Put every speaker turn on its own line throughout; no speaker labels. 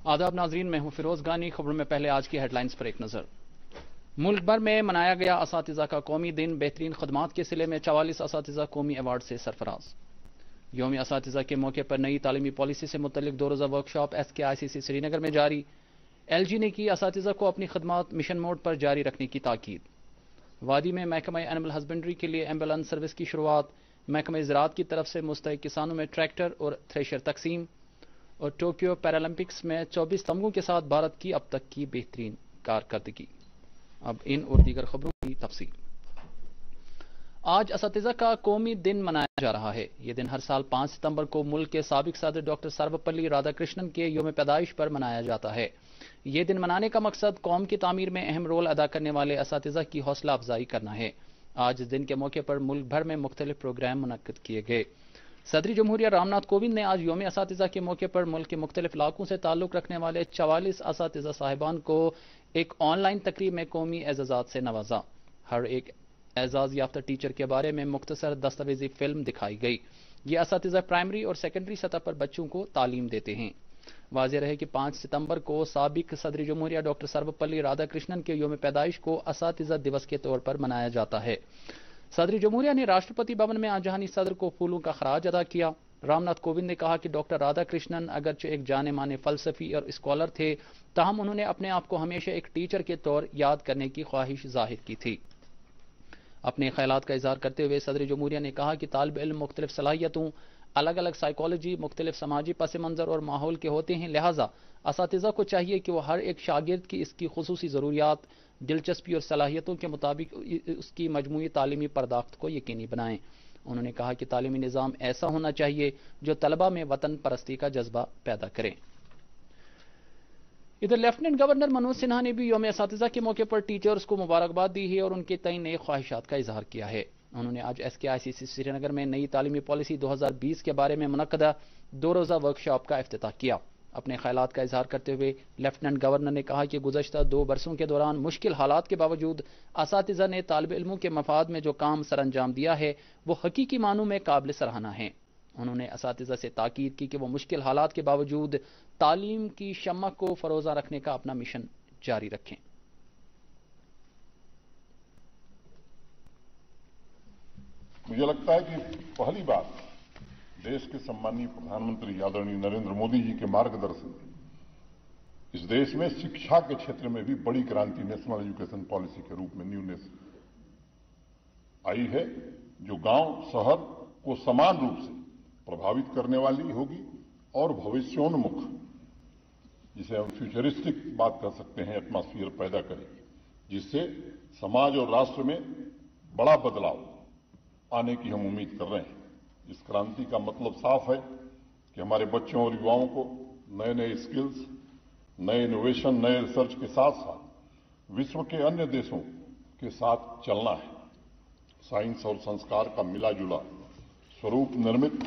आदाब नाजरीन, मैं हूं फिरोज गानी। खबरों में पहले आज की हेडलाइंस पर एक नजर। मुल्क भर में मनाया गया असातिज़ा का कौमी दिन। बेहतरीन खदमात के सिले में 44 असातिज़ा कौमी अवार्ड से सरफराज। यौम असातिज़ा के मौके पर नई तालीमी पॉलिसी से मुतल्लिक 2 रोज़ा वर्कशॉप SKICC श्रीनगर में जारी। LG ने की असातिज़ा को अपनी खदमात मिशन मोड पर जारी रखने की ताकीद। वादी में महकमा एनिमल हस्बेंड्री के लिए एम्बुलेंस सर्विस की शुरुआत। महकमा ज़राअत की तरफ से मुस्तहिक किसानों में ट्रैक्टर और थ्रेशर तकसीम। और टोक्यो पैरालंपिक्स में 24 तमगों के साथ भारत की अब तक की बेहतरीन कारकर्दगी। अब इन और दीगर खबरों की तफसील। आज असातिज़ा का कौमी दिन मनाया जा रहा है। यह दिन हर साल 5 सितंबर को मुल्क के साबिक सदर डॉक्टर सर्वपल्ली राधाकृष्णन के यौम पैदाइश पर मनाया जाता है। यह दिन मनाने का मकसद कौम की तामीर में अहम रोल अदा करने वाले असातिज़ा की हौसला अफजाई करना है। आज इस दिन के मौके पर मुल्क भर में मुख्तलिफ प्रोग्राम मुनक्किद किए गए। सदर जमहूरिया रामनाथ कोविंद ने आज यौम असातिज़ा के मौके पर मुल्क के मुख्तलिफ इलाकों से ताल्लुक़ रखने वाले 44 असातिज़ा साहिबान को एक ऑनलाइन तकरीब में कौमी एजाज़ात से नवाजा। हर एक एजाज़ याफ्ता टीचर के बारे में मुख्तसर दस्तावेजी फिल्म दिखाई गई। ये असातिज़ा प्राइमरी और सेकेंडरी सतह पर बच्चों को तालीम देते हैं। वाज़ेह रहे कि 5 सितंबर को साबिक सदर जमहूरिया डॉक्टर सर्वपल्ली राधाकृष्णन के यौम पैदाइश को असातिज़ा दिवस के तौर पर मनाया जाता है। सदर जमहूरिया ने राष्ट्रपति भवन में आजहानी सदर को फूलों का खराज अदा किया। रामनाथ कोविंद ने कहा कि डॉक्टर राधाकृष्णन अगरचे एक जाने माने फलसफी और स्कॉलर थे, ताहम उन्होंने अपने आप को हमेशा एक टीचर के तौर याद करने की ख्वाहिश जाहिर की थी। अपने ख्यालात का इजहार करते हुए सदर जमहूरिया ने कहा कि तालिब इल्म मुख्तलिफ सलाहियतों, अलग अलग साइकोलॉजी, मुख्तलिफ समाजी पस मंजर और माहौल के होते हैं, लिहाजा असातिज़ा को चाहिए कि वह हर एक शागिर्द की इसकी खुसूसी ज़रूरियात, दिलचस्पी और सलाहियतों के मुताबिक उसकी मजमूई तालीमी पर्दाख्त को यकीनी बनाएं। उन्होंने कहा कि तालीमी निज़ाम ऐसा होना चाहिए जो तलबा में वतन परस्ती का जज्बा पैदा करे। इधर लेफ्टिनेंट गवर्नर मनोज सिन्हा ने भी यौम असातिज़ा के मौके पर टीचर्स को मुबारकबाद दी है और उनके तय नए ख्वाहिशात का इजहार किया है। उन्होंने आज SKICC श्रीनगर में नई तालीमी पॉलिसी 2020 के बारे में मुनक्कदा 2 रोज़ा वर्कशॉप का इफ्तिताह किया। अपने ख्यालात का इजहार करते हुए लेफ्टिनेंट गवर्नर ने कहा कि गुज़श्ता 2 बरसों के दौरान मुश्किल हालात के बावजूद असातिज़ा ने तालिब इल्मों के मफाद में जो काम सर अंजाम दिया है वो हकीकी मानों में काबिल सराहना है। उन्होंने असातिज़ा से ताकीद की कि वो मुश्किल हालात के बावजूद तालीम की शम्मा को फरोजा रखने का अपना मिशन जारी रखें।
मुझे लगता है कि पहली बार देश के सम्मानीय प्रधानमंत्री आदरणीय नरेंद्र मोदी जी के मार्गदर्शन इस देश में शिक्षा के क्षेत्र में भी बड़ी क्रांति नेशनल एजुकेशन पॉलिसी के रूप में न्यूनेस आई है, जो गांव शहर को समान रूप से प्रभावित करने वाली होगी और भविष्योन्मुख, जिसे हम फ्यूचरिस्टिक बात कर सकते हैं, एटमॉस्फेयर पैदा करेगी, जिससे समाज और राष्ट्र में बड़ा बदलाव आने की हम उम्मीद कर रहे हैं। इस क्रांति का मतलब साफ है कि हमारे बच्चों और युवाओं को नए नए स्किल्स, नए इनोवेशन, नए रिसर्च के साथ साथ विश्व के अन्य देशों के साथ चलना है। साइंस और संस्कार का मिला जुला स्वरूप निर्मित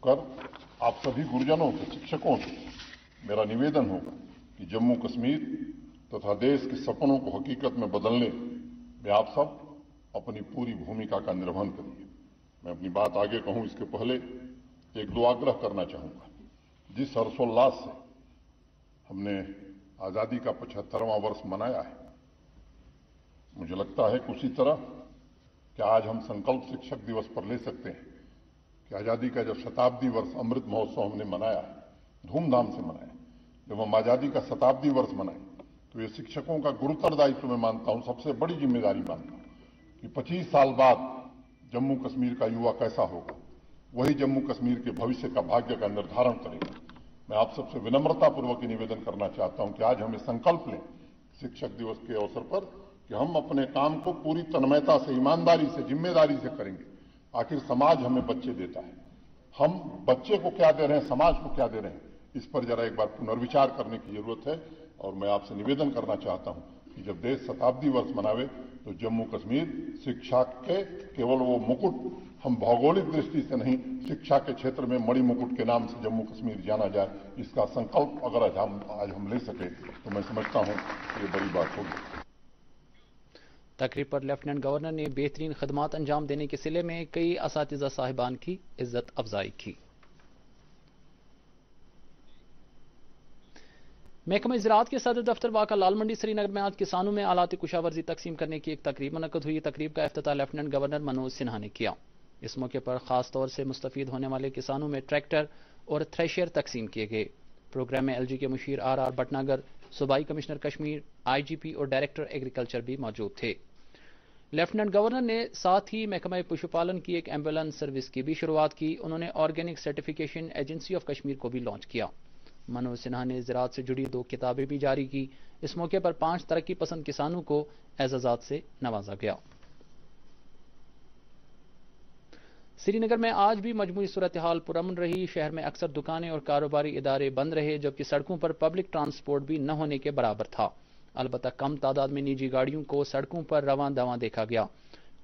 कर आप सभी गुरुजनों से, शिक्षकों से मेरा निवेदन होगा कि जम्मू कश्मीर तथा देश के सपनों को हकीकत में बदलने में आप सब अपनी पूरी भूमिका का निर्वहन करिए। मैं अपनी बात आगे कहूं इसके पहले 1-2 आग्रह करना चाहूंगा। जिस हर्षोल्लास से हमने आजादी का 75वां वर्ष मनाया है, मुझे लगता है कि उसी तरह कि आज हम संकल्प शिक्षक दिवस पर ले सकते हैं कि आजादी का जब शताब्दी वर्ष अमृत महोत्सव हमने मनाया है, धूमधाम से मनाया, जब हम आजादी का शताब्दी वर्ष मनाएं तो ये शिक्षकों का गुरुतर दायित्व मैं मानता हूं, सबसे बड़ी जिम्मेदारी मानता हूं कि 25 साल बाद जम्मू कश्मीर का युवा कैसा होगा, वही जम्मू कश्मीर के भविष्य का भाग्य का निर्धारण करेगा। मैं आप सबसे विनम्रतापूर्वक निवेदन करना चाहता हूं कि आज हमें संकल्प लें शिक्षक दिवस के अवसर पर कि हम अपने काम को पूरी तन्मयता से, ईमानदारी से, जिम्मेदारी से करेंगे। आखिर समाज हमें बच्चे देता है, हम बच्चे को क्या दे रहे हैं, समाज को क्या दे रहे हैं, इस पर जरा एक बार पुनर्विचार करने की जरूरत है। और मैं आपसे निवेदन करना चाहता हूं कि जब देश शताब्दी वर्ष मनावे तो जम्मू कश्मीर शिक्षा के केवल वो मुकुट, हम भौगोलिक दृष्टि से नहीं, शिक्षा के क्षेत्र में मणि मुकुट के नाम से जम्मू कश्मीर जाना जाए, इसका संकल्प अगर आज हम ले सके तो मैं समझता हूं कि ये बड़ी बात होगी।
तकरीब पर लेफ्टिनेंट गवर्नर ने बेहतरीन खदमात अंजाम देने के सिले में कई असातिज़ा साहिबान की इज्जत अफजाई की। محکمہ زراعت کے صدر دفتر واقع لال منڈی سری نگر میں آج کسانوں میں آلات کشاورزی تقسیم کرنے کی ایک تقریب منعقد ہوئی۔ تقریب کا افتتاح لیفٹیننٹ گورنر منوج سنہا نے کیا۔ اس موقع پر خاص طور سے مستفید ہونے والے کسانوں میں ٹریکٹر اور تھریشر تقسیم کیے گئے۔ پروگرام میں LG کے مشیر RR بٹناگر، صوبائی کمشنر کشمیر، IGP اور ڈائریکٹر ایگریکلچر بھی موجود تھے۔ لیفٹیننٹ گورنر نے ساتھ ہی محکمہ پشو پالن کی ایک ایمبولینس سروس کی بھی شروعات کی۔ انہوں نے organic certification agency of Kashmir کو بھی لانچ کیا۔ منوج سنہا نے زراعت سے جڑی 2 کتابیں بھی جاری کی۔ اس موقع پر 5 ترقی پسند کسانوں کو اعزازات سے نوازا گیا۔ سری نگر میں آج بھی مجموعی صورتحال پرامن رہی۔ شہر میں اکثر دکانیں اور کاروباری ادارے بند رہے، جبکہ سڑکوں پر پبلک ٹرانسپورٹ بھی نہ ہونے کے برابر تھا۔ البتہ کم تعداد میں نجی گاڑیوں کو سڑکوں پر رواں دواں دیکھا گیا۔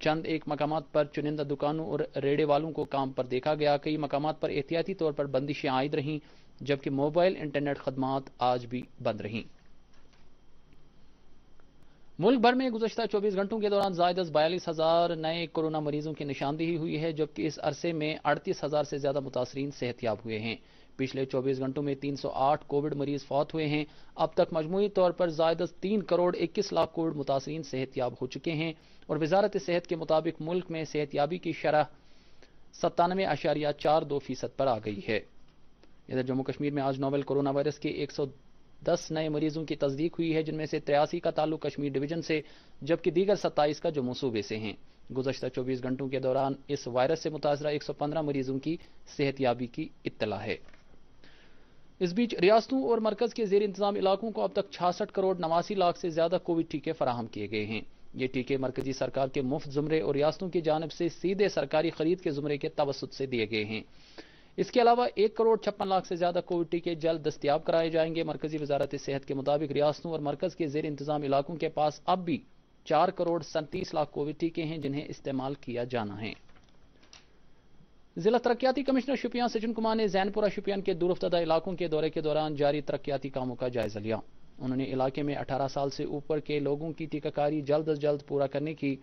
چند ایک مقامات پر چنندہ دکانوں اور ریڑے والوں کو کام پر دیکھا گیا۔ کئی مقامات پر احتیاطی طور پر بندشیں عائد رہیں، جبکہ موبائل انٹرنیٹ خدمات آج بھی بند رہیں۔ ملک بھر میں گزشتہ 24 گھنٹوں کے دوران زائد از 42,000 نئے کورونا مریضوں کی نشاندہی ہوئی ہے، جبکہ اس عرصے میں 38,000 سے زیادہ متاثرین صحت یاب ہوئے ہیں۔ پچھلے 24 گھنٹوں میں 308 کووڈ مریض فوت ہوئے ہیں۔ اب تک مجموعی طور پر زائد از 3 کروڑ 21 لاکھ کووڈ متاثرین صحت یاب ہو چکے ہیں، اور وزارت صحت کے مطابق ملک میں صحت یابی کی شرح 97.42% پر آ گئی ہے۔ ادھر جموں کشمیر میں آج نوویل کورونا وائرس کے 110 نئے مریضوں کی تصدیق ہوئی ہے، جن میں سے 83 کا تعلق کشمیر ڈویژن سے، جبکہ دیگر 27 کا جموں صوبے سے ہیں۔ گزشتہ 24 گھنٹوں کے دوران اس وائرس سے متاثرہ 115 مریضوں کی صحت یابی کی اطلاع ہے۔ اس بیچ ریاستوں اور مرکز کے زیر انتظام علاقوں کو اب تک 66 کروڑ 89 لاکھ سے زیادہ کووڈ ٹیکے فراہم کیے گئے ہیں۔ یہ ٹیکے مرکزی سرکار کے مفت زمرے اور ریاستوں کی جانب سے سیدھے سرکاری خرید کے زمرے کے توسط سے دیے گئے ہیں۔ اس کے علاوہ 1 کروڑ 56 لاکھ سے زیادہ کووڈ ٹیکے جلد دستیاب کرائے جائیں گے۔ مرکزی وزارت صحت کے مطابق ریاستوں اور مرکز کے زیر انتظام علاقوں کے پاس اب بھی 4 کروڑ 37 لاکھ کووڈ ٹیکے ہیں، جنہیں استعمال کیا جانا ہے۔ ضلع ترقیاتی کمشنر شوپیان سچن کمار نے زین پورہ شوپیان کے دور افتادہ علاقوں کے دورے کے دوران جاری ترقیاتی کاموں کا جائزہ لیا۔ انہوں نے علاقے میں 18 سال سے اوپر کے لوگوں کی ٹیکہ کاری جلد از جلد پورا کرنے کی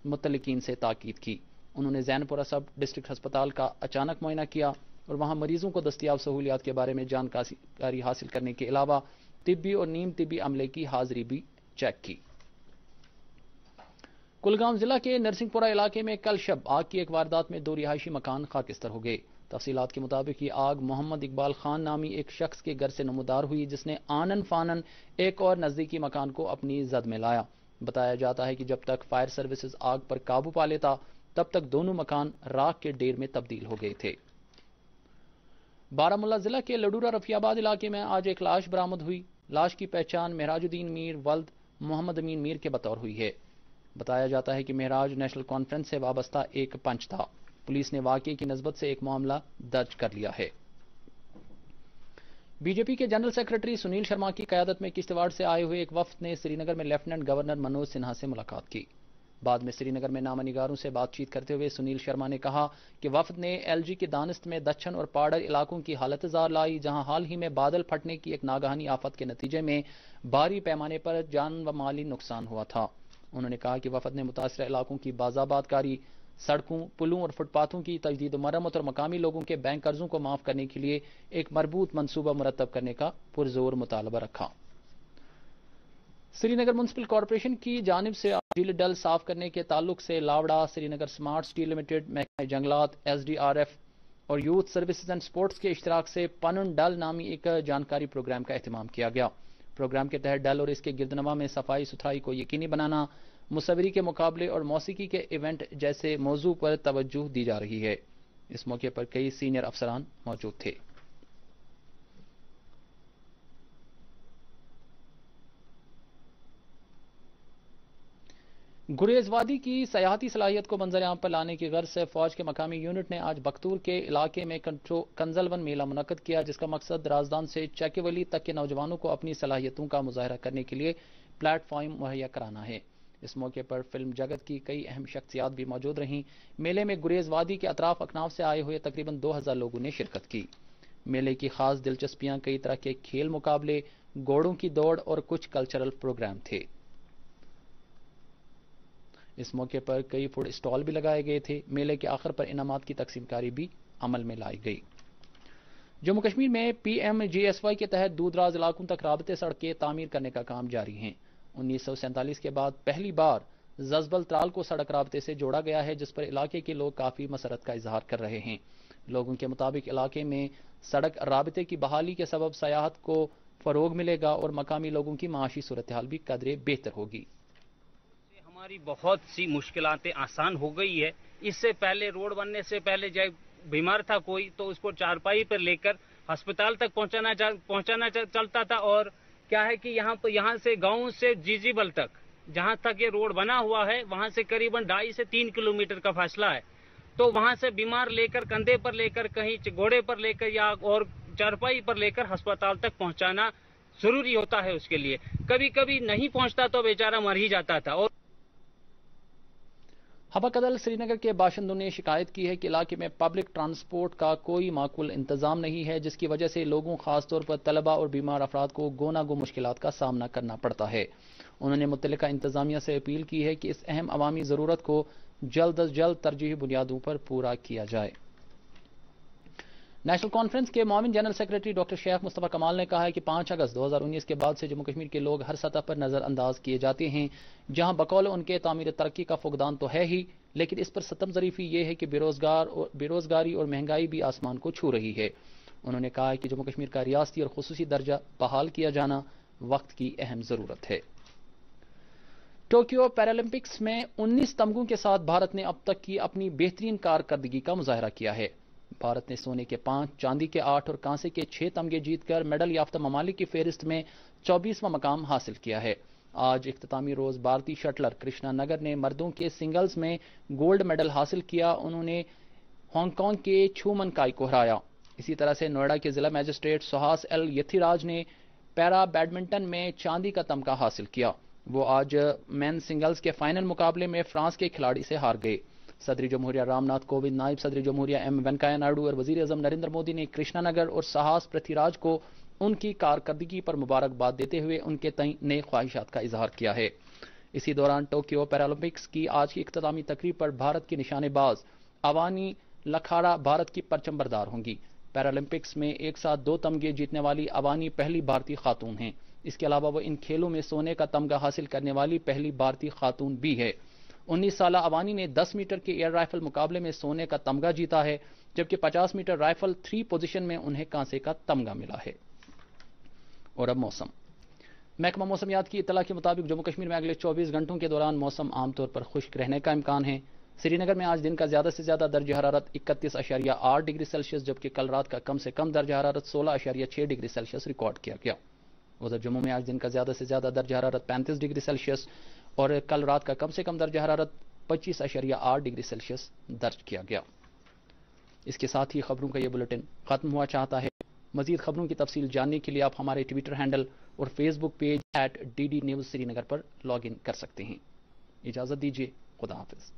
متعلقین سے تاکید کی۔ انہوں نے زین پورہ سب ڈسٹرکٹ ہسپتال کا اچانک معائنہ کیا اور وہاں مریضوں کو دستیاب سہولیات کے بارے میں جانکاری حاصل کرنے کے علاوہ طبی اور نیم طبی عملے کی حاضری بھی چیک کی۔ کلگام ضلع کے نرسنگ پورہ علاقے میں کل شب آگ کی ایک واردات میں 2 رہائشی مکان خاکستر ہو گئے۔ تفصیلات کے مطابق یہ آگ محمد اقبال خان نامی ایک شخص کے گھر سے نمودار ہوئی، جس نے آنن فانن ایک اور نزدیکی مکان کو اپنی زد میں لایا۔ بتایا جاتا ہے کہ جب تک فائر سروسز آگ پر قابو پا لیتا، تب تک دونوں مکان راکھ کے ڈھیر میں تبدیل ہو گئے تھے۔ بارہمولہ ضلع کے لڈورہ رفیع آباد علاقے میں آج ایک لاش برآمد ہوئی۔ لاش کی پہچان مہراج الدین میر ولد محمد امین میر کے بطور ہوئی ہے۔ بتایا جاتا ہے کہ مہراج نیشنل کانفرنس سے وابستہ ایک پنچ تھا۔ پولیس نے واقعے کی نسبت سے ایک معاملہ درج کر لیا ہے۔ بی جے پی کے جنرل سیکرٹری سنیل شرما کی قیادت میں کشتواڑ سے آئے ہوئے ایک وفد نے سری نگر میں لیفٹیننٹ گورنر منوج سنہا سے ملاقات کی۔ بعد میں سری نگر میں نامہ نگاروں سے بات چیت کرتے ہوئے سنیل شرما نے کہا کہ وفد نے LG کی دانست میں دچھن اور پاڑر علاقوں کی حالت زار لائی، جہاں حال ہی میں بادل پھٹنے کی ایک ناگہانی آفت کے نتیجے میں بھاری پیمانے پر جان و مالی نقصان ہوا تھا۔ انہوں نے کہا کہ وفد نے متاثرہ علاقوں کی بازآباد کاری، سڑکوں، پلوں اور فٹ پاتھوں کی تجدید و مرمت اور مقامی لوگوں کے بینک قرضوں کو معاف کرنے کے لیے ایک مربوط منصوبہ مرتب کرنے کا پرزور مطالبہ رکھا۔ سری نگر میونسپل کارپوریشن کی جانب سے جھیل ڈل صاف کرنے کے تعلق سے لاوڑا، سری نگر سمارٹ سٹیل لمیٹڈ، محکمہ جنگلات، SDRF اور یوتھ سروسز اینڈ سپورٹس کے اشتراک سے پنن ڈل نامی ایک جانکاری پروگرام کا اہتمام کیا گیا۔ پروگرام کے تحت ڈل اور اس کے گردنواں میں صفائی ستھرائی کو یقینی بنانا، مصوری کے مقابلے اور موسیقی کے ایونٹ جیسے موضوع پر توجہ دی جا رہی ہے۔ اس موقع پر کئی سینئر افسران موجود تھے۔ گریز وادی کی سیاحتی صلاحیت کو منظر عام پر لانے کی غرض سے فوج کے مقامی یونٹ نے آج بختور کے علاقے میں کنزلون میلہ منعقد کیا، جس کا مقصد رازدان سے چیکولی تک کے نوجوانوں کو اپنی صلاحیتوں کا مظاہرہ کرنے کے لیے پلیٹ فارم مہیا کرانا ہے۔ اس موقع پر فلم جگت کی کئی اہم شخصیات بھی موجود رہیں۔ میلے میں گریز وادی کے اطراف اکناف سے آئے ہوئے تقریباً 2000 لوگوں نے شرکت کی۔ میلے کی خاص دلچسپیاں کئی طرح کے کھیل مقابلے، گھوڑوں کی دوڑ اور کچھ کلچرل پروگرام تھے۔ اس موقع پر کئی فوڈ اسٹال بھی لگائے گئے تھے۔ میلے کے آخر پر انعامات کی تقسیم کاری بھی عمل میں لائی گئی۔ जम्मू कश्मीर में PMGSY के तहत दूरदराज इलाकों तक राबते सड़कें तामीर करने का काम जारी है। 1947 के बाद पहली बार जज्बल त्राल को सड़क राबते से जोड़ा गया है, जिस पर इलाके के लोग काफी मसरत का इजहार कर रहे हैं। लोगों के मुताबिक इलाके में सड़क राबते की बहाली के सबब सयाहत को फरोग मिलेगा और मकामी लोगों की माशी सूरत हाल भी कदरे बेहतर होगी।
हमारी बहुत सी मुश्किलातें आसान हो गई है। इससे पहले रोड बनने से पहले जब बीमार था कोई तो उसको चारपाई पर लेकर अस्पताल तक पहुंचाना चलता था। और क्या है कि यहाँ से गांव से जीजीबल तक जहां तक ये रोड बना हुआ है वहां से करीबन 2.5 से 3 किलोमीटर का फासला है। तो वहां से बीमार लेकर कंधे पर लेकर कहीं घोड़े पर लेकर या और चारपाई पर लेकर अस्पताल तक पहुंचाना जरूरी होता है। उसके लिए कभी कभी नहीं पहुंचता तो बेचारा मर ही जाता था। और
हबकदल श्रीनगर के बाशिंदों ने शिकायत की है कि इलाके में पब्लिक ट्रांसपोर्ट का कोई माकूल इंतजाम नहीं है, जिसकी वजह से लोगों खासतौर पर तलबा और बीमार अफराद को गोनागो मुश्किलात का सामना करना पड़ता है। उन्होंने मुतल्लिका इंतजामिया से अपील की है कि इस अहम अवामी ज़रूरत को जल्द अज जल्द तरजीही बुनियादों पर पूरा किया जाए। नेशनल कॉन्फ्रेंस के मुआविन general secretary doctor Sheikh Mustafa Kamal ने कहा है कि 5 अगस्त 2019 के बाद से जम्मू कश्मीर के लोग हर सतह पर नजरअंदाज किए जाते हैं, जहां बकौल उनके तामीर तरक्की का फुकदान तो है ही, लेकिन इस पर सतम ज़रीफी ये है कि बेरोजगारी और महंगाई भी आसमान को छू रही है। उन्होंने कहा है कि जम्मू कश्मीर का रियासती और खुसूसी दर्जा बहाल किया जाना वक्त की अहम ज़रूरत है। टोक्यो पैरालंपिक्स में 19 तमगों के साथ भारत ने अब तक की अपनी बेहतरीन कारकर्दगी का मुजाहरा किया है। भारत ने सोने के 5, चांदी के 8 और कांसे के 6 तमगे जीतकर मेडल याफ्ता ममालिक की फेहरिस्त में 24वां मकाम हासिल किया है। आज इख्तितामी रोज भारतीय शटलर कृष्णा नगर ने मर्दों के सिंगल्स में गोल्ड मेडल हासिल किया। उन्होंने हांगकांग के छूमन काई को हराया। इसी तरह से नोएडा के जिला मजिस्ट्रेट सुहास एल यथिराज ने पैरा बैडमिंटन में चांदी का तमगा हासिल किया। वो आज मेन सिंगल्स के फाइनल मुकाबले में फ्रांस के खिलाड़ी से हार गए। सदरी जमहूरिया रामनाथ कोविंद, नायब सदरी जमहूरिया एम वेंकैया नायडू और वजीर आजम नरेंद्र मोदी ने कृष्णानगर और साहस पृथ्वीराज को उनकी कारकर्दगी पर मुबारकबाद देते हुए उनके तय नए ख्वाहिशात का इजहार किया है। इसी दौरान टोक्यो पैरालंपिक्स की आज की इख्तितामी तकरीब पर भारत की निशानेबाज अवानी लखाड़ा भारत की परचम बरदार होंगी। पैरालंपिक्स में एक साथ 2 तमगे जीतने वाली अवानी पहली भारतीय खातून हैं। इसके अलावा वो इन खेलों में सोने का तमगा हासिल करने वाली पहली भारतीय खातून भी है। 19 साल अवानी ने 10 मीटर के एयर राइफल मुकाबले में सोने का तमगा जीता है, जबकि 50 मीटर राइफल 3 पोजीशन में उन्हें कांसे का तमगा मिला है। और अब मौसम। महकमा मौसमियात की इत्तला के मुताबिक जम्मू कश्मीर में अगले 24 घंटों के दौरान मौसम आमतौर पर खुश्क रहने का इम्कान है। श्रीनगर में आज दिन का ज्यादा से ज्यादा दर्ज हरारत 31.8 डिग्री सेल्सियस, जबकि कल रात का कम से कम दर्ज हरारत 16.6 डिग्री सेल्सियस रिकॉर्ड किया गया। उधर जम्मू में आज दिन का ज्यादा से ज्यादा दर्ज हरारत 35 डिग्री सेल्सियस और कल रात का कम से कम दर्ज हरारत 25.8 डिग्री सेल्सियस दर्ज किया गया। इसके साथ ही खबरों का यह बुलेटिन खत्म हुआ चाहता है। मजीद खबरों की तफसील जानने के लिए आप हमारे ट्विटर हैंडल और Facebook page @DD News Srinagar पर लॉग इन कर सकते हैं। इजाजत दीजिए, खुदा हाफिज।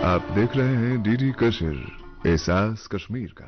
आप देख रहे हैं डीडी कश्मीर, एहसास कश्मीर का।